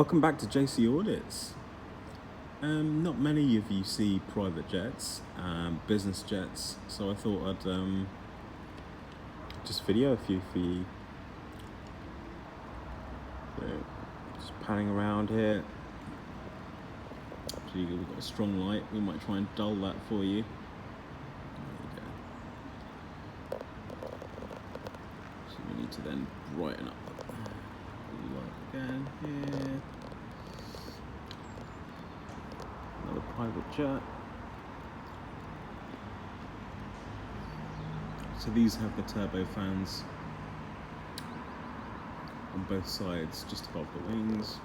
Welcome back to JC Audits. Not many of you see private jets, business jets, so I thought I'd just video a few for you. So, just panning around here. Actually, we've got a strong light. We might try and dull that for you. There you go. So we need to then brighten up the light again here. Another private jet. So these have the turbofans on both sides, just above the wings.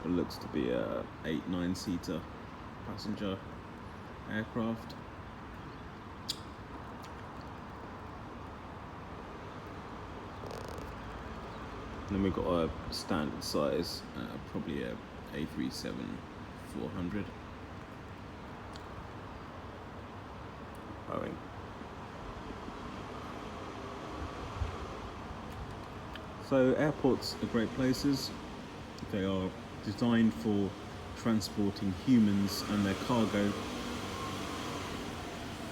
It looks to be a 8-9 seater passenger aircraft. And then we've got a standard size, probably a A370-400 Boeing. So airports are great places. They are designed for transporting humans and their cargo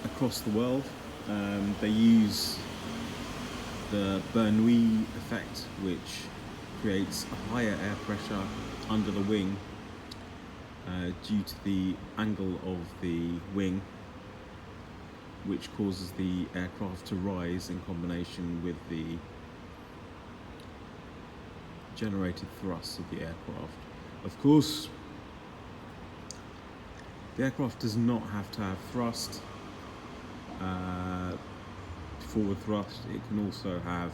across the world. They use the Bernoulli effect, which creates a higher air pressure under the wing due to the angle of the wing, which causes the aircraft to rise in combination with the generated thrust of the aircraft. Of course, the aircraft does not have to have thrust, forward thrust. It can also have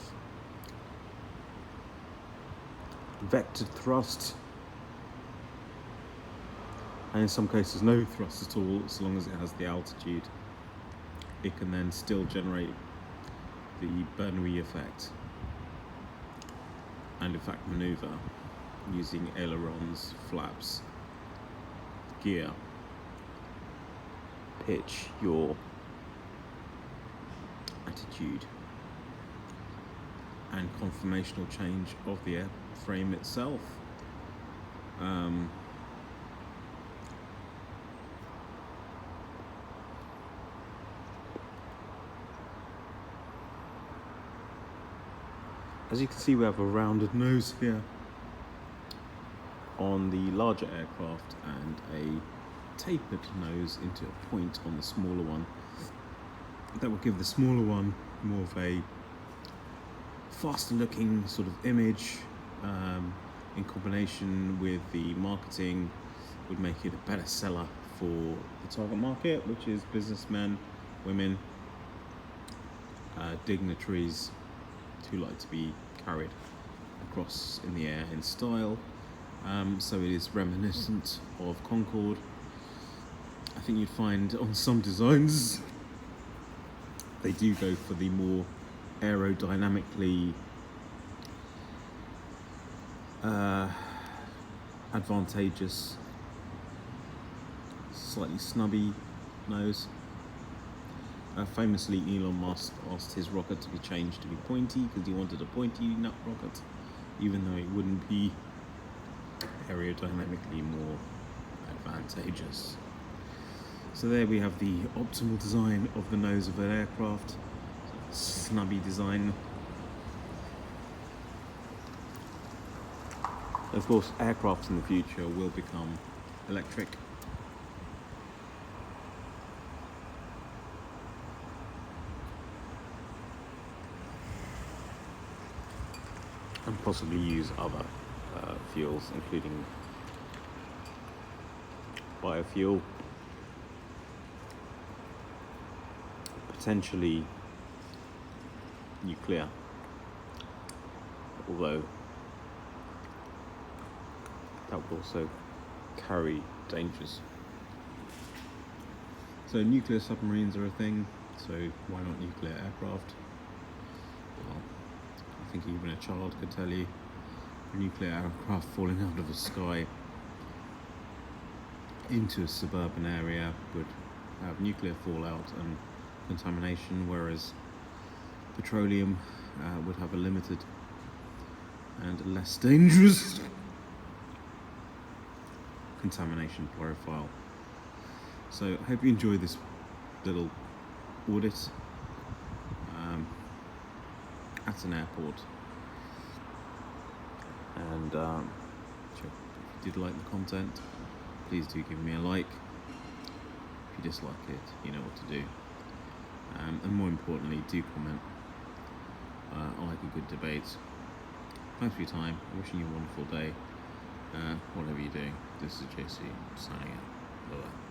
vectored thrust, and in some cases no thrust at all, as long as it has the altitude. It can then still generate the Bernoulli effect and in fact maneuver using ailerons, flaps, gear, pitch, yaw, attitude, and conformational change of the airframe itself. As you can see, we have a rounded nose here on the larger aircraft and a tapered nose into a point on the smaller one. That will give the smaller one more of a faster looking sort of image, in combination with the marketing would make it a better seller for the target market, which is businessmen, women, dignitaries who like to be carried across in the air in style. So it is reminiscent of Concorde. I think you'd find on some designs they do go for the more aerodynamically advantageous, slightly snubby nose. Famously, Elon Musk asked his rocket to be changed to be pointy because he wanted a pointy nut rocket, even though it wouldn't be aerodynamically more advantageous. So there we have the optimal design of the nose of an aircraft, snubby design. Of course, aircraft in the future will become electric. And possibly use other fuels, including biofuel, potentially nuclear, although that would also carry dangers. So nuclear submarines are a thing, so why not nuclear aircraft? Well, I think even a child could tell you a nuclear aircraft falling out of the sky into a suburban area would have nuclear fallout and contamination, whereas petroleum would have a limited and less dangerous contamination profile. So I hope you enjoyed this little audit at an airport, and if you did like the content, please do give me a like. If you dislike it, you know what to do, and more importantly, do comment. I like a good debate. Thanks for your time. Wishing you a wonderful day, whatever you're doing. This is JC signing out. Bye-bye.